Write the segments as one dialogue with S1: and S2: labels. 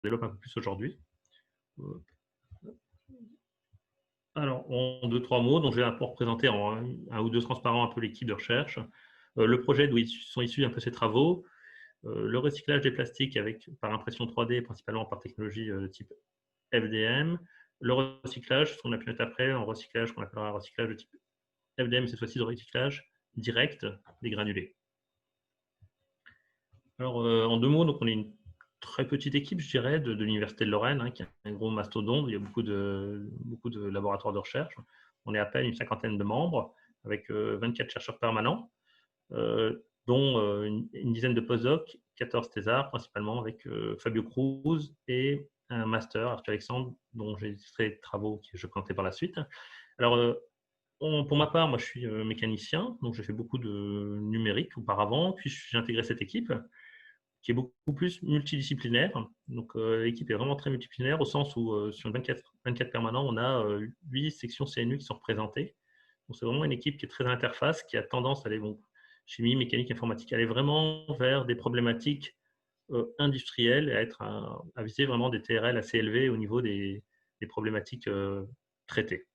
S1: développe un peu plus aujourd'hui. Alors, en deux, trois mots, donc je vais représenter en un ou deux transparents un peu l'équipe de recherche. Le projet d'où sont issus un peu ces travaux, le recyclage des plastiques par impression 3D, principalement par technologie de type FDM, le recyclage, ce qu'on a pu mettre après, en recyclage qu'on appellera recyclage de type FDM, cette fois-ci de recyclage direct des granulés. Alors, en deux mots, donc on est une très petite équipe, je dirais, de l'Université de Lorraine, hein, qui est un gros mastodonte. Il y a beaucoup de laboratoires de recherche. On est à peine une cinquantaine de membres, avec 24 chercheurs permanents, dont une dizaine de postdocs, 14 thésards, principalement avec Fabio Cruz et un master, Arthur Alexandre, dont j'ai fait des travaux que je présenterai par la suite. Alors, pour ma part, moi je suis mécanicien, donc j'ai fait beaucoup de numérique auparavant, puis j'ai intégré cette équipe qui est beaucoup plus multidisciplinaire. Donc, l'équipe est vraiment très multidisciplinaire au sens où sur 24 permanents, on a 8 sections CNU qui sont représentées. Donc, c'est vraiment une équipe qui est très à l'interface, qui a tendance à aller, bon, chimie, mécanique, informatique, aller vraiment vers des problématiques industrielles et à viser vraiment des TRL assez élevés au niveau des problématiques traitées.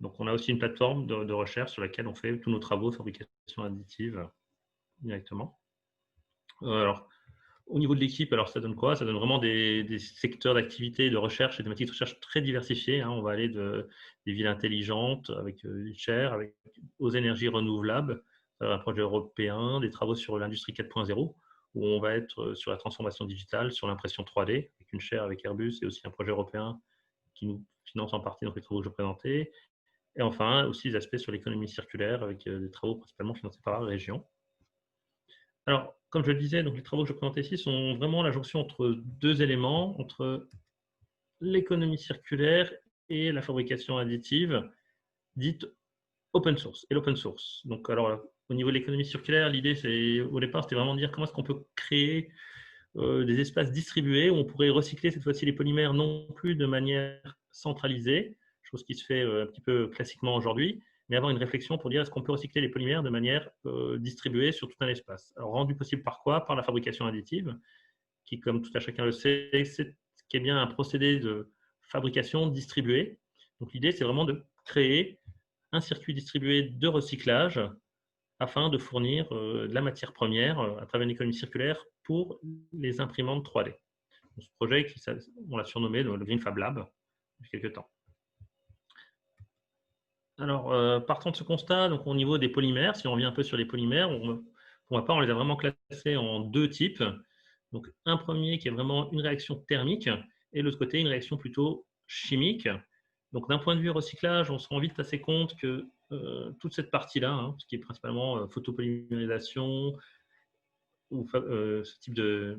S1: Donc, on a aussi une plateforme de recherche sur laquelle on fait tous nos travaux de fabrication additive directement. Alors, au niveau de l'équipe, alors ça donne quoi? Ça donne vraiment des secteurs d'activité, de recherche et thématiques de recherche très diversifiés, hein. On va aller des villes intelligentes avec Cher, aux énergies renouvelables, un projet européen, des travaux sur l'industrie 4.0, où on va être sur la transformation digitale, sur l'impression 3D, avec une chaire avec Airbus et aussi un projet européen qui nous finance en partie dans les travaux que je présentais. Et enfin, aussi des aspects sur l'économie circulaire, avec des travaux principalement financés par la région. Alors, comme je le disais, donc les travaux que je présente ici sont vraiment la jonction entre deux éléments, entre l'économie circulaire et la fabrication additive, dite open source et l'open source. Donc, alors, au niveau de l'économie circulaire, l'idée, au départ, c'était vraiment de dire comment est-ce qu'on peut créer des espaces distribués où on pourrait recycler cette fois-ci les polymères non plus de manière centralisée, chose qui se fait un petit peu classiquement aujourd'hui, mais avoir une réflexion pour dire est-ce qu'on peut recycler les polymères de manière distribuée sur tout un espace. Alors, rendu possible par quoi? Par la fabrication additive, qui, comme tout à chacun le sait, c'est qui est bien un procédé de fabrication distribuée. Donc, l'idée, c'est vraiment de créer un circuit distribué de recyclage afin de fournir de la matière première à travers une économie circulaire pour les imprimantes 3D. Donc, ce projet, on l'a surnommé le Green Fab Lab depuis quelques temps. Alors, partant de ce constat, donc au niveau des polymères, si on revient un peu sur les polymères, pour ma part, on les a vraiment classés en deux types. Donc, un premier qui est vraiment une réaction thermique et l'autre côté, une réaction plutôt chimique. Donc, d'un point de vue recyclage, on se rend vite assez compte que toute cette partie-là, hein, ce qui est principalement photopolymérisation ou ce type de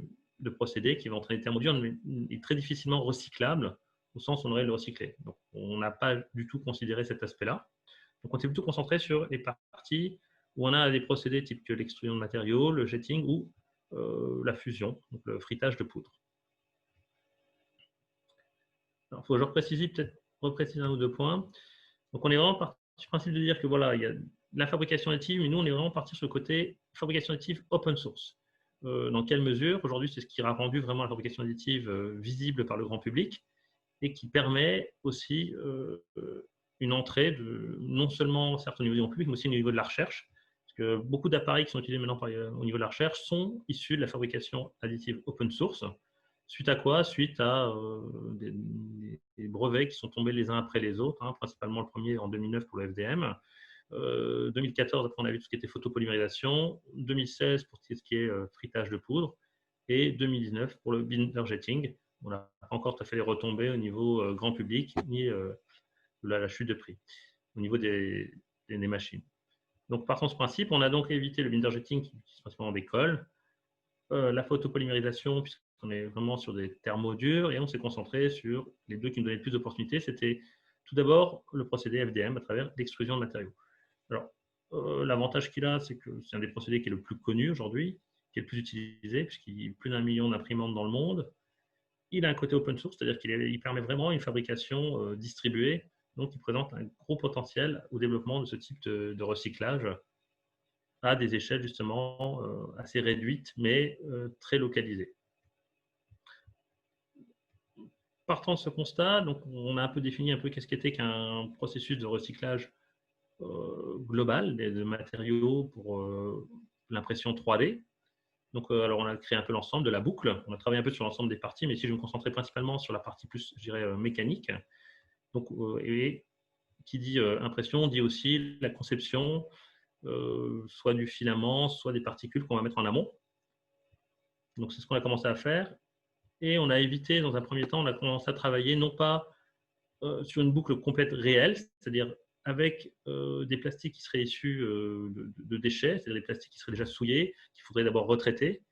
S1: procédé qui va entraîner thermodure, est très difficilement recyclable au sens où on aurait le recycler. Donc, on n'a pas du tout considéré cet aspect-là. Donc, on s'est plutôt concentré sur les parties où on a des procédés type que l'extrusion de matériaux, le jetting ou la fusion, donc le frittage de poudre. Alors, il faut que je reprécise un ou deux points. Donc, on est vraiment parti du principe de dire que voilà, il y a la fabrication additive, mais nous, on est vraiment parti sur le côté fabrication additive open source. Dans quelle mesure? Aujourd'hui, c'est ce qui a rendu vraiment la fabrication additive visible par le grand public et qui permet aussi une entrée non seulement certes au niveau du grand public, mais aussi au niveau de la recherche. Parce que beaucoup d'appareils qui sont utilisés maintenant au niveau de la recherche sont issus de la fabrication additive open source. Suite à quoi? Suite à des brevets qui sont tombés les uns après les autres, hein, principalement le premier en 2009 pour le FDM. 2014, après on a vu tout ce qui était photopolymérisation, 2016 pour tout ce qui est frittage de poudre, et 2019 pour le binder jetting. On n'a pas encore tout à fait les retombées au niveau grand public, ni la chute de prix, au niveau des machines. Donc, partant de ce principe, on a donc évité le binder jetting, qui est principalement des cols, la photopolymérisation, puisqu'on est vraiment sur des thermodures, et on s'est concentré sur les deux qui nous donnaient le plus d'opportunités. C'était tout d'abord le procédé FDM à travers l'extrusion de matériaux. Alors, l'avantage qu'il a, c'est que c'est un des procédés qui est le plus connu aujourd'hui, qui est le plus utilisé, puisqu'il y a plus d'1 million d'imprimantes dans le monde. Il a un côté open source, c'est-à-dire qu'il permet vraiment une fabrication distribuée, donc il présente un gros potentiel au développement de ce type de recyclage à des échelles justement assez réduites, mais très localisées. partant de ce constat, donc on a un peu défini un peu qu'est-ce qu'était qu'un processus de recyclage global de matériaux pour l'impression 3D. Donc, alors on a créé un peu l'ensemble de la boucle. On a travaillé un peu sur l'ensemble des parties, mais si je me concentrais principalement sur la partie plus, je dirais, mécanique. Donc, et qui dit impression dit aussi la conception, soit du filament, soit des particules qu'on va mettre en amont. Donc, c'est ce qu'on a commencé à faire. Et on a évité, dans un premier temps, on a commencé à travailler non pas sur une boucle complète réelle, c'est-à-dire avec des plastiques qui seraient issus de déchets, c'est-à-dire des plastiques qui seraient déjà souillés, qu'il faudrait d'abord retraiter.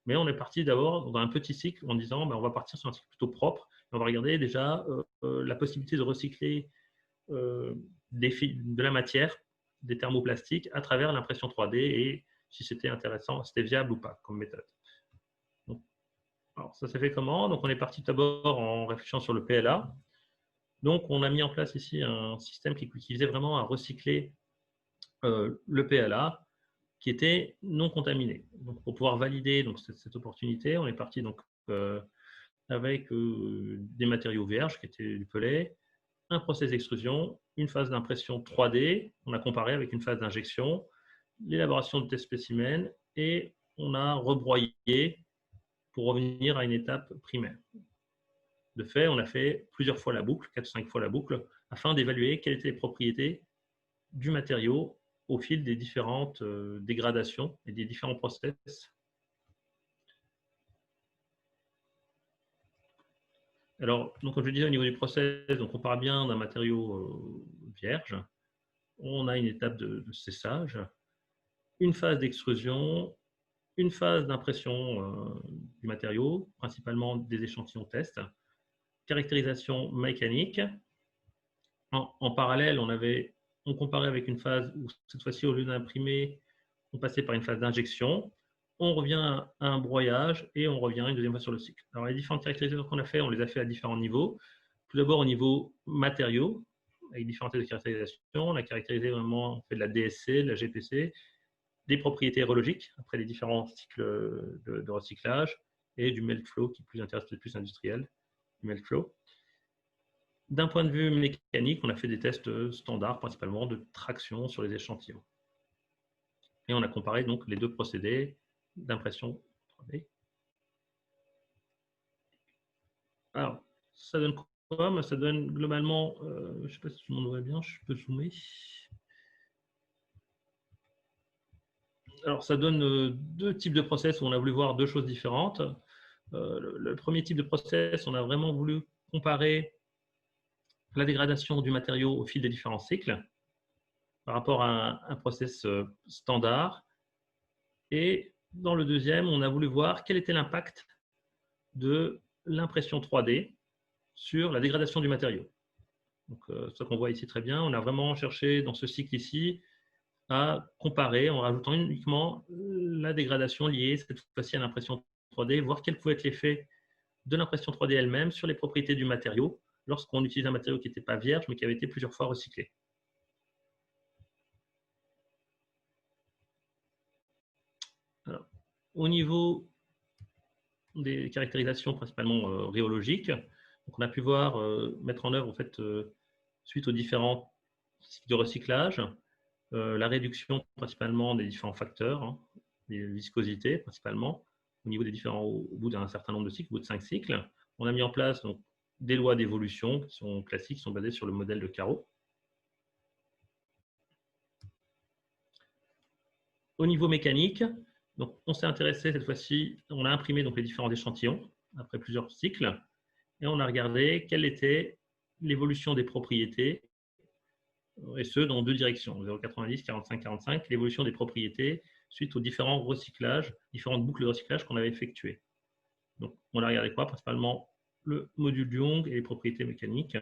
S1: Mais on est parti d'abord dans un petit cycle en disant ben, on va partir sur un cycle plutôt propre. On va regarder déjà la possibilité de recycler de la matière, des thermoplastiques, à travers l'impression 3D et si c'était intéressant, c'était viable ou pas comme méthode. Donc, alors, ça s'est fait comment? Donc, on est parti d'abord en réfléchissant sur le PLA. Donc, on a mis en place ici un système qui visait vraiment à recycler le PLA qui était non contaminé. Donc, pour pouvoir valider donc, cette opportunité, on est parti donc, avec des matériaux vierges qui étaient du pellet, un process d'extrusion, une phase d'impression 3D, on a comparé avec une phase d'injection, l'élaboration de test spécimens et on a rebroyé pour revenir à une étape primaire. De fait, on a fait plusieurs fois la boucle, 4-5 fois la boucle, afin d'évaluer quelles étaient les propriétés du matériau au fil des différentes dégradations et des différents process. Alors, donc, comme je disais, au niveau du process, donc on part bien d'un matériau vierge. On a une étape de séchage, une phase d'extrusion, une phase d'impression du matériau, principalement des échantillons test, caractérisation mécanique. En parallèle, on comparait avec une phase où cette fois-ci, au lieu d'imprimer, on passait par une phase d'injection. On revient à un broyage et on revient une deuxième fois sur le cycle. Alors, les différentes caractérisations qu'on a fait, on les a fait à différents niveaux. Tout d'abord, au niveau matériaux, avec différentes caractérisations. On a caractérisé vraiment, on fait de la DSC, de la GPC, des propriétés aérologiques après les différents cycles de recyclage et du melt flow qui plus intéresse le plus industriel, du melt flow. D'un point de vue mécanique, on a fait des tests standards, principalement de traction sur les échantillons. Et on a comparé donc les deux procédés d'impression 3D. Alors, ça donne quoi? Ça donne globalement, je ne sais pas si tout le monde voit bien, je peux zoomer. Alors, ça donne deux types de process où on a voulu voir deux choses différentes. Le premier type de process, on a vraiment voulu comparer la dégradation du matériau au fil des différents cycles par rapport à un process standard. Et dans le deuxième, on a voulu voir quel était l'impact de l'impression 3D sur la dégradation du matériau. Donc, ce qu'on voit ici très bien, on a vraiment cherché dans ce cycle ici à comparer en rajoutant uniquement la dégradation liée cette fois-ci à l'impression 3D, voir quel pouvait être l'effet de l'impression 3D elle-même sur les propriétés du matériau lorsqu'on utilise un matériau qui n'était pas vierge mais qui avait été plusieurs fois recyclé. Alors, au niveau des caractérisations principalement rhéologiques, donc on a pu voir mettre en œuvre en fait, suite aux différents cycles de recyclage, la réduction principalement des différents facteurs, hein, des viscosités principalement, au niveau des différents, au bout d'un certain nombre de cycles, au bout de 5 cycles. On a mis en place donc, des lois d'évolution qui sont classiques, qui sont basées sur le modèle de Carreau. Au niveau mécanique, donc, on s'est intéressé cette fois-ci, on a imprimé donc, les différents échantillons après plusieurs cycles et on a regardé quelle était l'évolution des propriétés et ce dans deux directions, 0,90, 45, 45, l'évolution des propriétés suite aux différents recyclages, différentes boucles de recyclage qu'on avait effectuées. Donc, on a regardé quoi? Principalement le module Young et les propriétés mécaniques,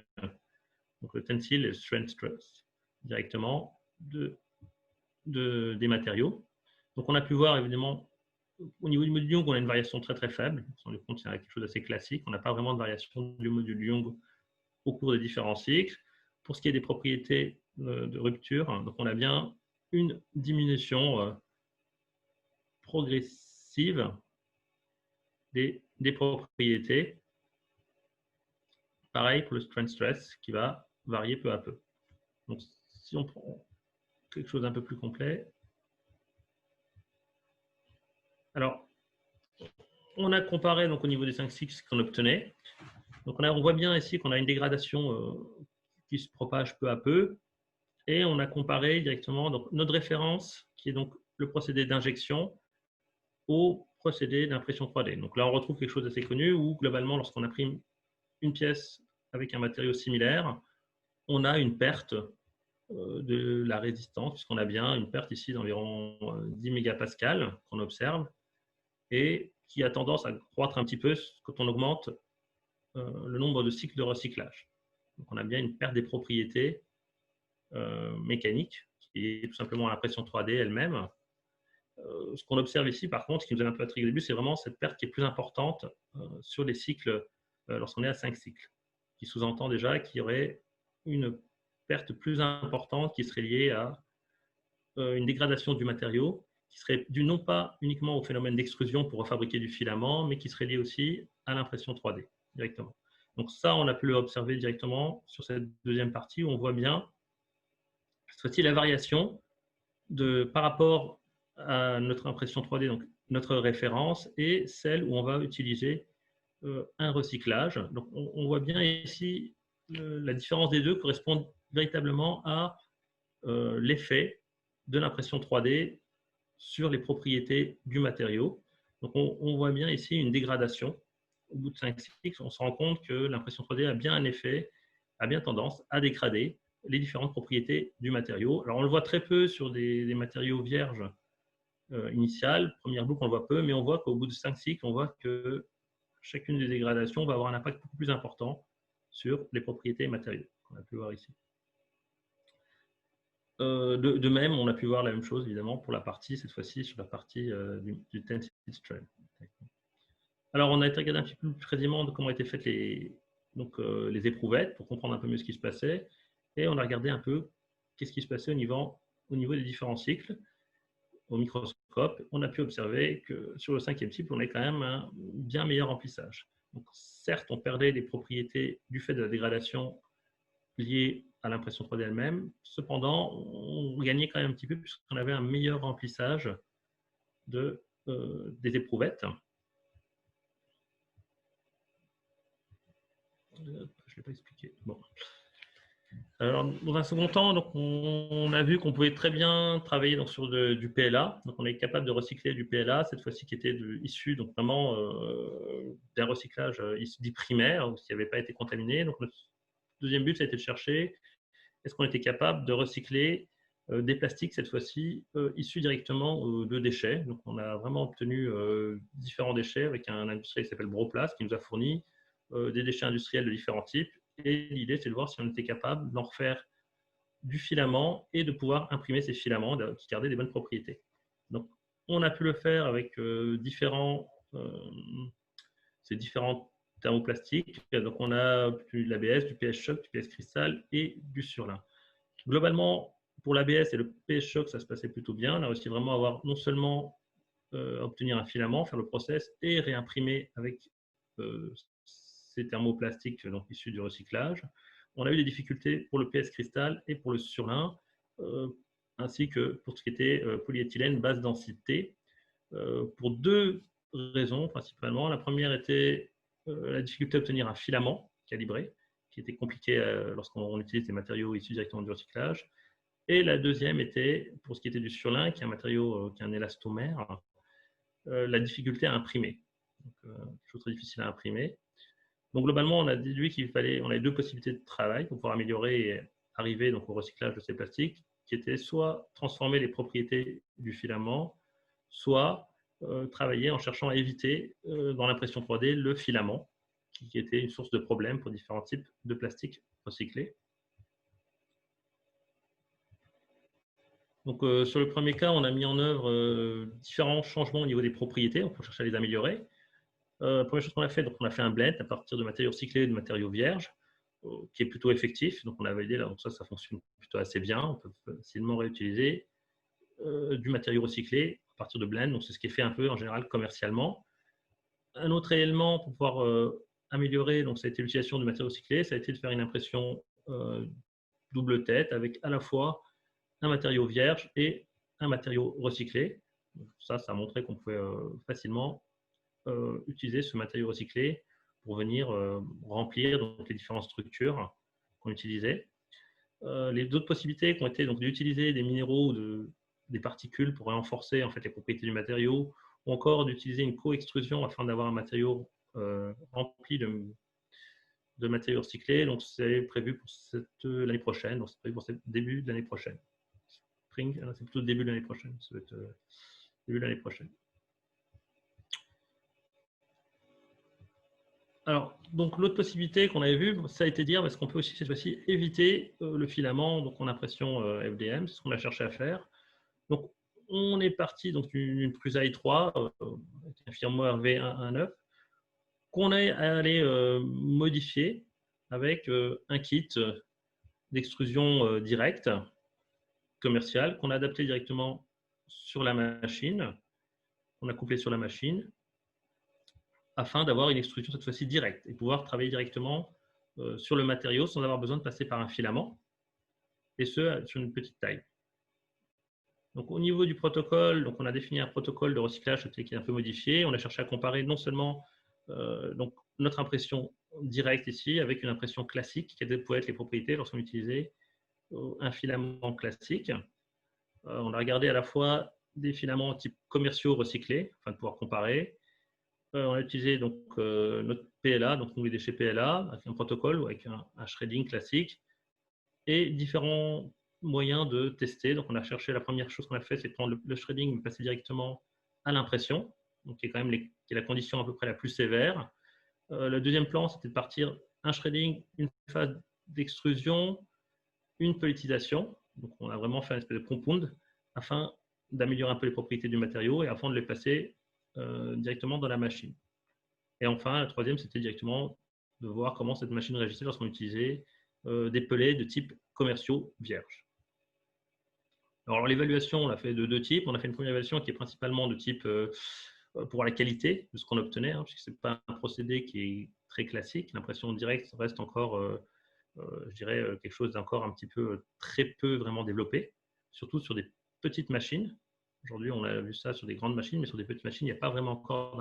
S1: donc le tensile et le strength stress, directement des matériaux. Donc, on a pu voir évidemment, au niveau du module Young, on a une variation très très faible. On s'est rendu compte que c'est quelque chose d'assez classique. On n'a pas vraiment de variation du module Young au cours des différents cycles. Pour ce qui est des propriétés de rupture, donc on a bien une diminution progressive des propriétés pareil pour le strain stress qui va varier peu à peu. Donc, si on prend quelque chose d'un peu plus complet. Alors, on a comparé donc, au niveau des 5 cycles qu'on obtenait. Donc, on voit bien ici qu'on a une dégradation qui se propage peu à peu. Et on a comparé directement donc, notre référence, qui est donc le procédé d'injection, au procédé d'impression 3D. Donc là, on retrouve quelque chose d'assez connu où, globalement, lorsqu'on imprime une pièce avec un matériau similaire, on a une perte de la résistance, puisqu'on a bien une perte ici d'environ 10 mégapascales qu'on observe, et qui a tendance à croître un petit peu quand on augmente le nombre de cycles de recyclage. Donc on a bien une perte des propriétés mécaniques, qui est tout simplement l'impression 3D elle-même. Ce qu'on observe ici, par contre, ce qui nous a un peu intrigué au début, c'est vraiment cette perte qui est plus importante sur les cycles lorsqu'on est à 5 cycles, qui sous-entend déjà qu'il y aurait une perte plus importante qui serait liée à une dégradation du matériau, qui serait due non pas uniquement au phénomène d'extrusion pour refabriquer du filament, mais qui serait liée aussi à l'impression 3D directement. Donc ça, on a pu l'observer directement sur cette deuxième partie où on voit bien cette fois-ci la variation par rapport à notre impression 3D, donc notre référence, et celle où on va utiliser un recyclage. Donc on voit bien ici la différence des deux correspond véritablement à l'effet de l'impression 3D sur les propriétés du matériau. Donc on voit bien ici une dégradation. Au bout de 5 cycles, on se rend compte que l'impression 3D a bien un effet, a bien tendance à dégrader les différentes propriétés du matériau. Alors on le voit très peu sur des matériaux vierges initiales. Première boucle, on le voit peu, mais on voit qu'au bout de 5 cycles, on voit que chacune des dégradations va avoir un impact beaucoup plus important sur les propriétés matériaux, qu'on a pu voir ici. De même, on a pu voir la même chose, évidemment, pour la partie, cette fois-ci, sur la partie du tensile strain. Alors, on a été regarder un petit peu plus précisément de comment étaient faites les éprouvettes pour comprendre un peu mieux ce qui se passait. Et on a regardé un peu qu'est-ce qui se passait au niveau des différents cycles. Au microscope, on a pu observer que sur le 5e cycle, on a quand même un bien meilleur remplissage. Donc, certes, on perdait les propriétés du fait de la dégradation liée à l'impression 3D elle-même. Cependant, on gagnait quand même un petit peu puisqu'on avait un meilleur remplissage des éprouvettes. Je ne l'ai pas expliqué. Bon. Alors, dans un second temps, donc, on a vu qu'on pouvait très bien travailler donc, sur du PLA. Donc, on est capable de recycler du PLA, cette fois-ci qui était issu donc, vraiment d'un recyclage dit primaire, qui n'avait pas été contaminé. Donc, le deuxième but, ça a été de chercher est-ce qu'on était capable de recycler des plastiques, cette fois-ci, issus directement de déchets. Donc, on a vraiment obtenu différents déchets avec un industriel qui s'appelle Broplast, qui nous a fourni des déchets industriels de différents types. Et l'idée, c'est de voir si on était capable d'en refaire du filament et de pouvoir imprimer ces filaments qui gardaient des bonnes propriétés. Donc, on a pu le faire avec ces différents thermoplastiques. Donc, on a obtenu de l'ABS, du PS Choc, du PS Cristal et du surlin. Globalement, pour l'ABS et le PS Choc, ça se passait plutôt bien. On a réussi vraiment à avoir non seulement obtenir un filament, faire le process et réimprimer avec ces thermoplastiques donc, issus du recyclage. On a eu des difficultés pour le PS Cristal et pour le surlin, ainsi que pour ce qui était polyéthylène basse densité, pour deux raisons principalement. La première était la difficulté à obtenir un filament calibré, qui était compliqué lorsqu'on utilise des matériaux issus directement du recyclage. Et la deuxième était, pour ce qui était du surlin, qui est un matériau qui est un élastomère, la difficulté à imprimer. Donc, chose très difficile à imprimer. Donc, globalement, on a déduit on avait deux possibilités de travail pour pouvoir améliorer et arriver donc, au recyclage de ces plastiques, qui étaient soit transformer les propriétés du filament, soit travailler en cherchant à éviter dans l'impression 3D le filament, qui était une source de problème pour différents types de plastiques recyclés. Donc, sur le premier cas, on a mis en œuvre différents changements au niveau des propriétés pour chercher à les améliorer. Première chose qu'on a fait, donc on a fait un blend à partir de matériaux recyclés et de matériaux vierges, qui est plutôt effectif. Donc, on a validé, là, donc ça fonctionne plutôt assez bien. On peut facilement réutiliser du matériau recyclé à partir de blend. Donc, c'est ce qui est fait un peu en général commercialement. Un autre élément pour pouvoir amélioré, donc ça a été l'utilisation de matériaux recyclés, ça a été de faire une impression double tête avec à la fois un matériau vierge et un matériau recyclé. Donc ça a montré qu'on pouvait facilement utiliser ce matériau recyclé pour venir remplir donc, les différentes structures qu'on utilisait. Les autres possibilités qui ont été d'utiliser des minéraux ou des particules pour renforcer en fait, les propriétés du matériau, ou encore d'utiliser une co-extrusion afin d'avoir un matériau rempli de matériaux recyclés. Donc, c'est prévu pour l'année prochaine. Donc, c'est prévu pour le début de l'année prochaine. Spring, c'est plutôt le début de l'année prochaine. Ça va être début de l'année prochaine. Alors, donc l'autre possibilité qu'on avait vue, ça a été de dire, est-ce qu'on peut aussi cette fois-ci éviter le filament donc en impression FDM, c'est ce qu'on a cherché à faire. Donc, on est parti d'une Prusa i3, un firmware V119, qu'on est allé modifier avec un kit d'extrusion directe commerciale qu'on a adapté directement sur la machine, qu'on a couplé sur la machine, afin d'avoir une extrusion cette fois-ci directe et pouvoir travailler directement sur le matériau sans avoir besoin de passer par un filament, et ce, sur une petite taille. Donc, au niveau du protocole, donc on a défini un protocole de recyclage qui est un peu modifié. On a cherché à comparer non seulement donc notre impression directe ici avec une impression classique, quelles pouvaient être les propriétés lorsqu'on utilisait un filament classique. On a regardé à la fois des filaments type commerciaux recyclés, afin de pouvoir comparer. On a utilisé donc, notre PLA, donc les déchets PLA, avec un protocole ou avec un shredding classique, et différents moyens de tester. Donc, on a cherché, la première chose qu'on a fait, c'est de prendre le shredding et passer directement à l'impression, donc qui est quand même qui est la condition à peu près la plus sévère. Le deuxième plan, c'était de partir un shredding, une phase d'extrusion, une pelletisation. Donc, on a vraiment fait un espèce de compound afin d'améliorer un peu les propriétés du matériau et afin de les passer directement dans la machine. Et enfin, la troisième, c'était directement de voir comment cette machine réagissait lorsqu'on utilisait des pellets de type commerciaux vierges. Alors, l'évaluation, on l'a fait de deux types. On a fait une première évaluation qui est principalement de type pour la qualité de ce qu'on obtenait, puisque ce n'est pas un procédé qui est très classique. L'impression directe reste encore, je dirais, quelque chose d'encore un petit peu très peu vraiment développé, surtout sur des petites machines. Aujourd'hui, on a vu ça sur des grandes machines, mais sur des petites machines, il n'y a pas vraiment encore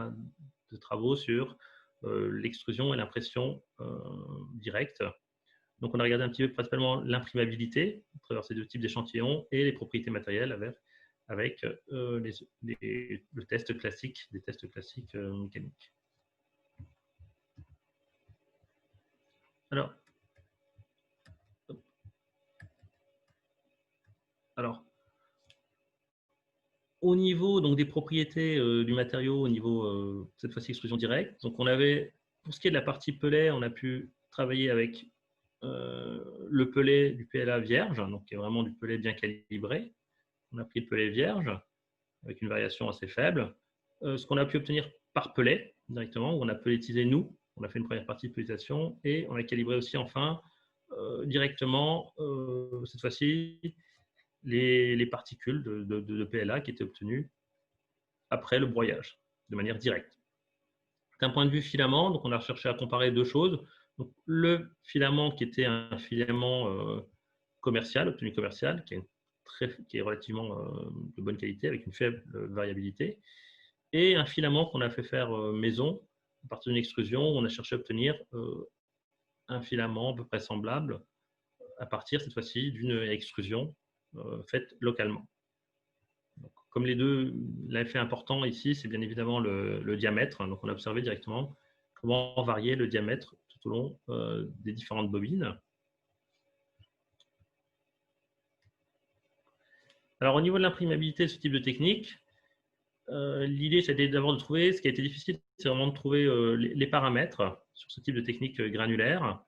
S1: de travaux sur l'extrusion et l'impression directe. Donc, on a regardé un petit peu principalement l'imprimabilité à travers ces deux types d'échantillons et les propriétés matérielles avec le test classique, des tests classiques mécaniques. Alors, au niveau donc, des propriétés du matériau, au niveau cette fois-ci extrusion directe, donc on avait, pour ce qui est de la partie pellet, on a pu travailler avec le pellet du PLA vierge, donc qui est vraiment du pellet bien calibré. On a pris le pellet vierge avec une variation assez faible. Ce qu'on a pu obtenir par pellet directement, où on a pelletisé nous, on a fait une première partie de pelletisation et on a calibré aussi enfin directement cette fois-ci les particules de PLA qui étaient obtenues après le broyage, de manière directe. D'un point de vue filament, donc on a cherché à comparer deux choses. Donc, le filament qui était un filament commercial, obtenu commercial, qui est relativement de bonne qualité, avec une faible variabilité, et un filament qu'on a fait faire maison, à partir d'une extrusion, où on a cherché à obtenir un filament à peu près semblable, à partir cette fois-ci d'une extrusion faite localement. Donc, comme les deux, l'effet important ici, c'est bien évidemment le diamètre. Donc, on a observé directement comment varier le diamètre tout au long des différentes bobines. Alors, au niveau de l'imprimabilité de ce type de technique, l'idée, c'était d'abord de trouver, ce qui a été difficile, c'est vraiment de trouver les paramètres sur ce type de technique granulaire.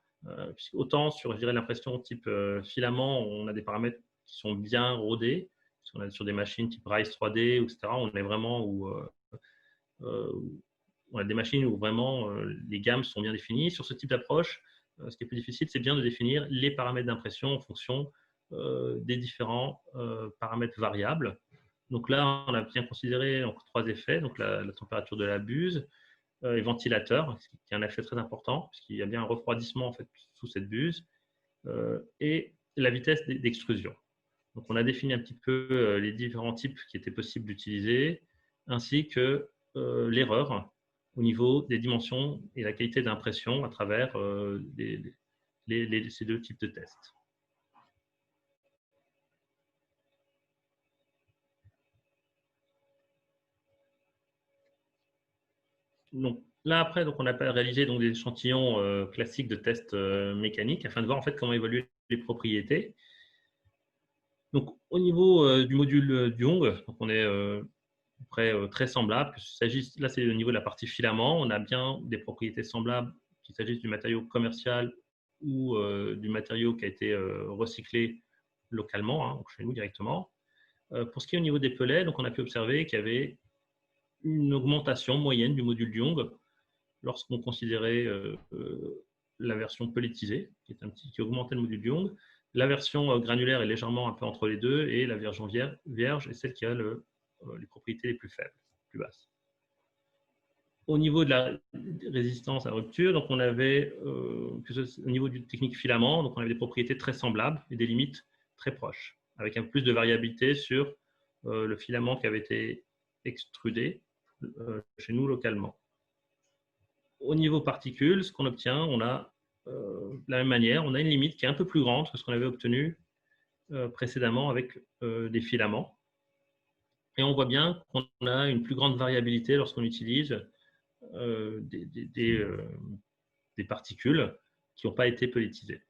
S1: Autant sur, je dirais, l'impression type filament, on a des paramètres qui sont bien rodés. On est sur des machines type Rise 3D, etc. On est vraiment où on a des machines où vraiment les gammes sont bien définies. Sur ce type d'approche, ce qui est plus difficile, c'est bien de définir les paramètres d'impression en fonction des différents paramètres variables. Donc là, on a bien considéré trois effets, donc la température de la buse, et ventilateur, ce qui a un effet très important, puisqu'il y a bien un refroidissement en fait, sous cette buse, et la vitesse d'extrusion. Donc, on a défini un petit peu les différents types qui étaient possibles d'utiliser, ainsi que l'erreur au niveau des dimensions et la qualité d'impression à travers ces deux types de tests. Donc, là, après, donc, on a réalisé donc, des échantillons classiques de tests mécaniques afin de voir en fait, comment évoluer les propriétés. Donc, au niveau du module Young, donc on est près très semblable. Là, c'est au niveau de la partie filament. On a bien des propriétés semblables, qu'il s'agisse du matériau commercial ou du matériau qui a été recyclé localement, hein, chez nous directement. Pour ce qui est au niveau des pelets, donc on a pu observer qu'il y avait une augmentation moyenne du module Young lorsqu'on considérait la version pelletisée, qui augmentait le module Young. La version granulaire est légèrement un peu entre les deux, et la version vierge est celle qui a les propriétés les plus faibles, plus basses. Au niveau de la résistance à rupture, donc on avait, au niveau du technique filament, donc on avait des propriétés très semblables et des limites très proches, avec un peu plus de variabilité sur le filament qui avait été extrudé chez nous localement. Au niveau particules, ce qu'on obtient, on a de la même manière, on a une limite qui est un peu plus grande que ce qu'on avait obtenu précédemment avec des filaments. Et on voit bien qu'on a une plus grande variabilité lorsqu'on utilise des particules qui n'ont pas été pelletisées.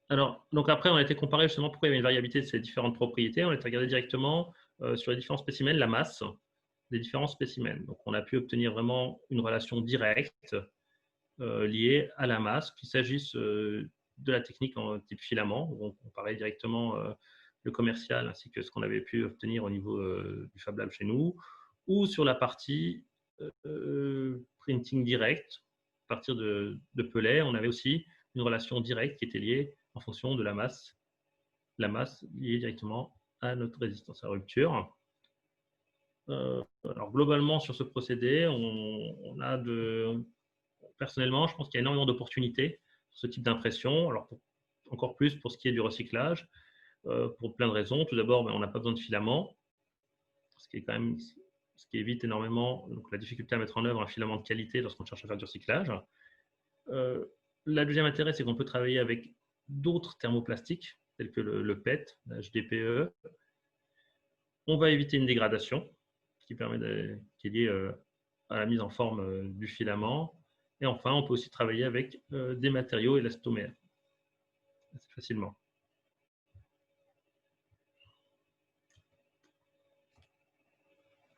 S1: Alors, donc après, on a été comparé justement pourquoi il y avait une variabilité de ces différentes propriétés. On a été regardé directement sur les différents spécimens, la masse des différents spécimens. Donc, on a pu obtenir vraiment une relation directe liée à la masse, qu'il s'agisse de la technique en type filament, où on comparait directement le commercial ainsi que ce qu'on avait pu obtenir au niveau du Fab Lab chez nous, ou sur la partie printing direct, à partir de pellets, on avait aussi une relation directe qui était liée en fonction de la masse liée directement à notre résistance à rupture. Alors globalement, sur ce procédé, personnellement, je pense qu'il y a énormément d'opportunités sur ce type d'impression. Alors encore plus pour ce qui est du recyclage, pour plein de raisons. Tout d'abord, on n'a pas besoin de filaments, ce qui évite énormément donc, la difficulté à mettre en œuvre un filament de qualité lorsqu'on cherche à faire du recyclage. La deuxième intérêt, c'est qu'on peut travailler avec d'autres thermoplastiques, tels que le PET, la HDPE. On va éviter une dégradation, qui est liée à la mise en forme du filament. Et enfin, on peut aussi travailler avec des matériaux élastomères assez facilement.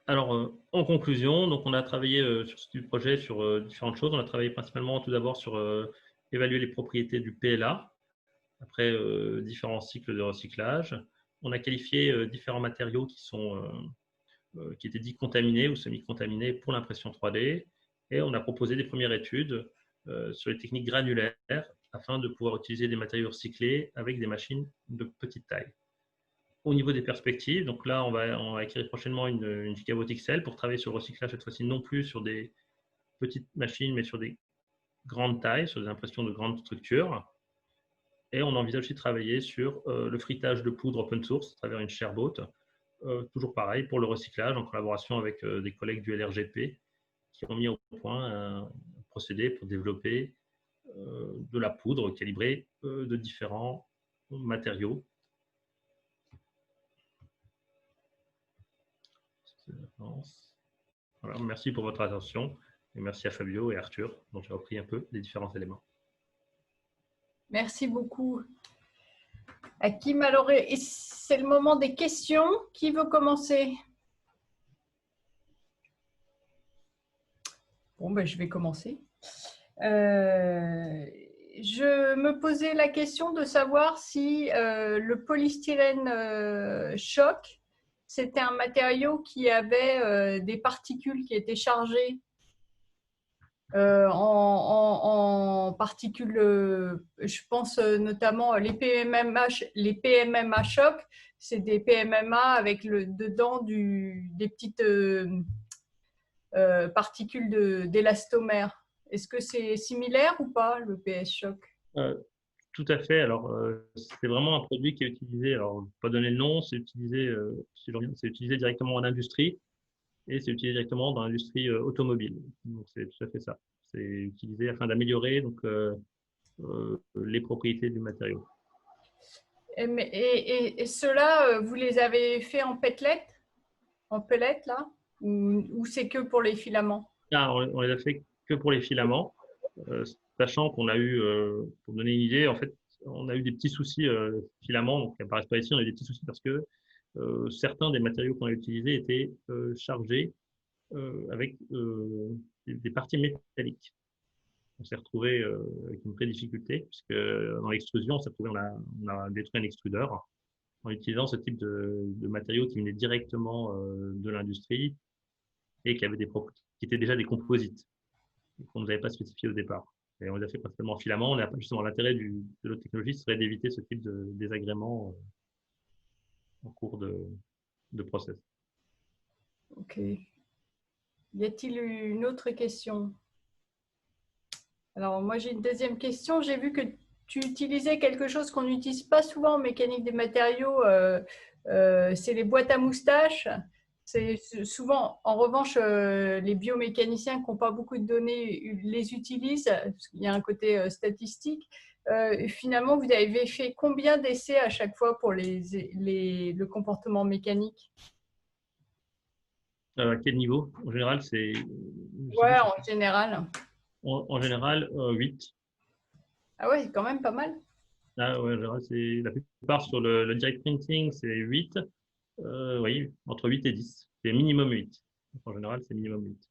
S1: Alors, en conclusion, donc on a travaillé sur ce projet sur différentes choses. On a travaillé principalement tout d'abord sur évaluer les propriétés du PLA après différents cycles de recyclage. On a qualifié différents matériaux qui étaient dits contaminés ou semi-contaminés pour l'impression 3D, et on a proposé des premières études sur les techniques granulaires afin de pouvoir utiliser des matériaux recyclés avec des machines de petite taille. Au niveau des perspectives, donc là, on va acquérir prochainement une Gigawatt XL pour travailler sur le recyclage, cette fois-ci non plus sur des petites machines, mais sur des grandes tailles, sur des impressions de grandes structures. Et on envisage aussi de travailler sur le frittage de poudre open source à travers une ShareBot, toujours pareil pour le recyclage en collaboration avec des collègues du LRGP qui ont mis au point un procédé pour développer de la poudre calibrée de différents matériaux. Voilà, merci pour votre attention et merci à Fabio et Arthur dont j'ai repris un peu les différents éléments.
S2: Merci beaucoup. Hakim, alors c'est le moment des questions. Qui veut commencer? Bon, ben, je vais commencer. Je me posais la question de savoir si le polystyrène choc, c'était un matériau qui avait des particules qui étaient chargées. en particules, je pense notamment les PMMA choc, c'est des PMMA avec dedans des petites particules d'élastomère. Est-ce que c'est similaire ou pas, le PS choc?
S1: Euh, Tout à fait. Alors, c'est vraiment un produit qui est utilisé. Alors, je ne vais pas donner le nom, c'est utilisé directement en industrie et c'est utilisé directement dans l'industrie automobile. Donc, c'est tout à fait ça. C'est utilisé afin d'améliorer les propriétés du matériau.
S2: Et ceux-là, vous les avez fait en pellet là, ou c'est que pour les filaments?
S1: Ah, on les a fait que pour les filaments, sachant qu'on a eu, pour donner une idée, en fait, on a eu des petits soucis filaments, donc qui apparaissent pas ici, on a eu des petits soucis parce que certains des matériaux qu'on a utilisés étaient chargés avec des parties métalliques. On s'est retrouvé avec une vraie difficulté, puisque dans l'extrusion, on a détruit un extrudeur en utilisant ce type de matériaux qui venaient directement de l'industrie et qui avaient qui étaient déjà des composites qu'on ne nous avait pas spécifié au départ. Et on les a fait principalement en filament. Justement, l'intérêt de notre technologie serait d'éviter ce type de désagrément en cours de process.
S2: Ok. Y a-t-il une autre question? Alors, moi, j'ai une deuxième question. J'ai vu que tu utilisais quelque chose qu'on n'utilise pas souvent en mécanique des matériaux, c'est les boîtes à moustaches. C'est souvent, en revanche, les biomécaniciens qui n'ont pas beaucoup de données les utilisent, parce qu'il y a un côté statistique. Finalement, vous avez fait combien d'essais à chaque fois pour le comportement mécanique?
S1: À quel niveau? En général,
S2: Ouais, en général.
S1: en général 8.
S2: Ah ouais, c'est quand même pas mal.
S1: Ah, ouais, en général, la plupart sur le direct printing, c'est 8. Oui, entre 8 et 10. C'est minimum 8. Donc, en général, c'est minimum 8.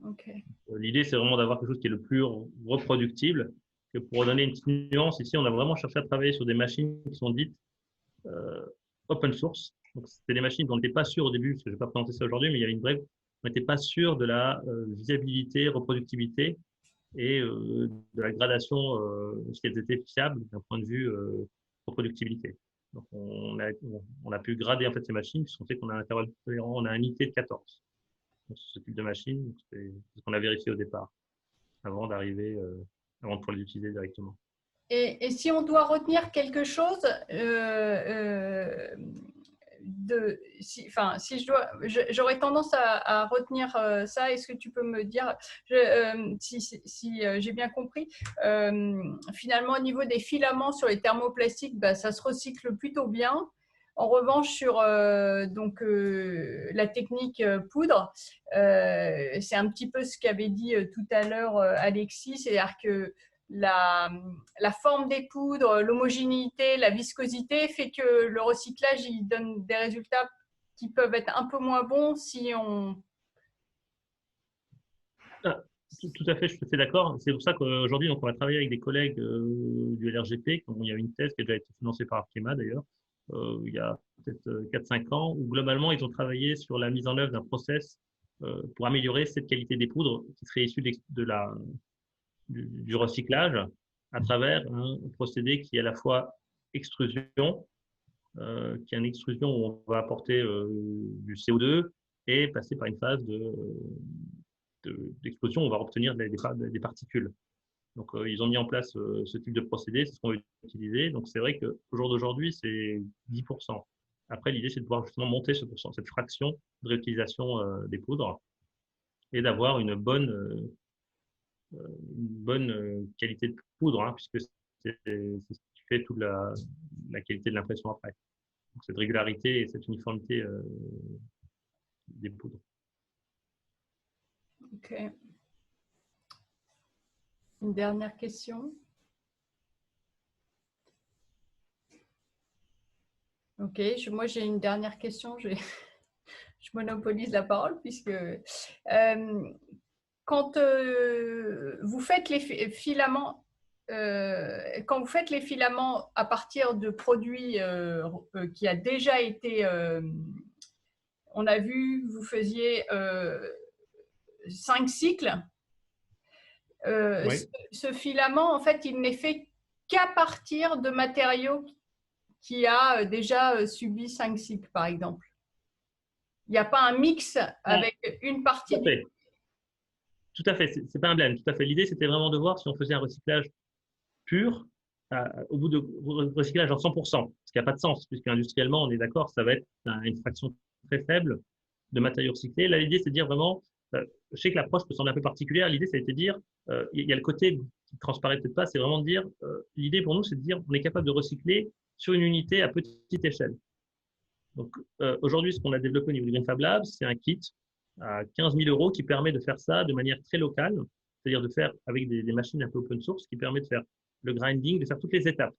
S2: Ok.
S1: L'idée, c'est vraiment d'avoir quelque chose qui est le plus reproductible. Que pour donner une petite nuance, ici, on a vraiment cherché à travailler sur des machines qui sont dites euh, open source. Donc, c'était des machines dont on n'était pas sûr au début, parce que je ne vais pas présenter ça aujourd'hui, mais il y avait une vraie, on n'était pas sûr de la viabilité, reproductibilité et de la gradation, si elles étaient fiables d'un point de vue reproductibilité. Donc, on a pu grader en fait ces machines, puisqu'on sait qu'on a un intervalle tolérant, on a un IT de 14. Donc, ce type de machine, c'est ce qu'on a vérifié au départ, avant avant de pouvoir les utiliser directement.
S2: Et si on doit retenir quelque chose, si j'aurais tendance à retenir ça, est-ce que tu peux me dire, si j'ai bien compris, finalement au niveau des filaments sur les thermoplastiques, bah, ça se recycle plutôt bien. En revanche, sur la technique poudre, c'est un petit peu ce qu'avait dit tout à l'heure Alexis, c'est-à-dire que la, la forme des poudres, l'homogénéité, la viscosité fait que le recyclage il donne des résultats qui peuvent être un peu moins bons si on…
S1: Ah, tout à fait, je suis tout à fait d'accord. C'est pour ça qu'aujourd'hui, on va travailler avec des collègues du LRGP. Il y a une thèse qui a déjà été financée par Arkema d'ailleurs, il y a peut-être 4-5 ans, où globalement, ils ont travaillé sur la mise en œuvre d'un process pour améliorer cette qualité des poudres qui serait issue du recyclage à travers un procédé qui est à la fois extrusion, qui est une extrusion où on va apporter du CO2 et passer par une phase d'explosion où on va obtenir des particules. Donc, ils ont mis en place ce type de procédé, c'est ce qu'on va utiliser. Donc, c'est vrai qu'au jour d'aujourd'hui, c'est 10%. Après, l'idée, c'est de pouvoir justement monter cette fraction de réutilisation des poudres et d'avoir une bonne qualité de poudre, hein, puisque c'est ce qui fait toute la qualité de l'impression après. Donc, cette régularité et cette uniformité des poudres.
S2: Ok. Une dernière question. Ok, moi j'ai une dernière question. Je monopolise la parole puisque quand vous faites les filaments, quand vous faites les filaments à partir de produits qui a déjà été, on a vu, vous faisiez 5 cycles.
S1: Oui.
S2: Ce filament, en fait, il n'est fait qu'à partir de matériaux qui a déjà subi 5 cycles, par exemple. Il n'y a pas un mix
S1: Ah,
S2: avec une
S1: tout
S2: partie
S1: à
S2: du…
S1: fait. Tout à fait. C'est pas un blend. Tout à fait. L'idée, c'était vraiment de voir si on faisait un recyclage pur, au bout de recyclage en 100%, ce qui n'a pas de sens, puisqu'industriellement, on est d'accord, ça va être une fraction très faible de matériaux recyclés. Là, l'idée, c'est de dire vraiment, je sais que l'approche peut sembler un peu particulière, l'idée, ça a été de dire, il y a le côté qui transparaît peut-être pas, c'est vraiment de dire, l'idée pour nous, c'est de dire, on est capable de recycler sur une unité à petite échelle. Donc, aujourd'hui, ce qu'on a développé au niveau du Green Fab Lab, c'est un kit à 15 000 euros qui permet de faire ça de manière très locale, c'est-à-dire de faire avec des machines un peu open source, qui permet de faire le grinding, de faire toutes les étapes.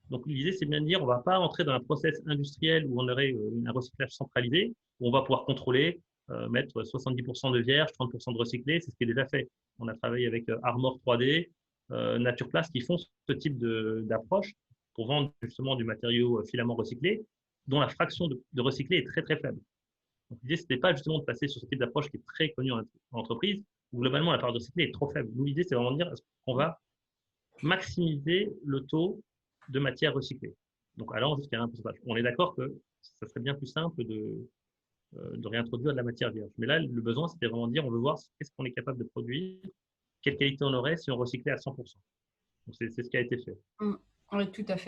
S1: Donc, l'idée, c'est bien de dire, on ne va pas entrer dans un process industriel où on aurait un recyclage centralisé, où on va pouvoir contrôler, mettre 70% de vierge, 30% de recyclé, c'est ce qui est déjà fait. On a travaillé avec Armor 3D, Naturplast, qui font ce type d'approche pour vendre justement du matériau filament recyclé, dont la fraction de recyclé est très, très faible. Donc, l'idée, ce n'était pas justement de passer sur ce type d'approche qui est très connu en entreprise, où globalement, la part de recyclé est trop faible. Nous, l'idée, c'est vraiment de dire, est-ce qu'on va maximiser le taux de matière recyclée. Donc, allant jusqu'à un pourcentage. On est d'accord que ça serait bien plus simple de réintroduire de la matière vierge. Mais là, le besoin, c'était vraiment de dire, on veut voir qu'est-ce qu'on est capable de produire, quelle qualité on aurait si on recyclait à 100%. Donc, c'est ce qui a été fait.
S2: Oui, tout à fait.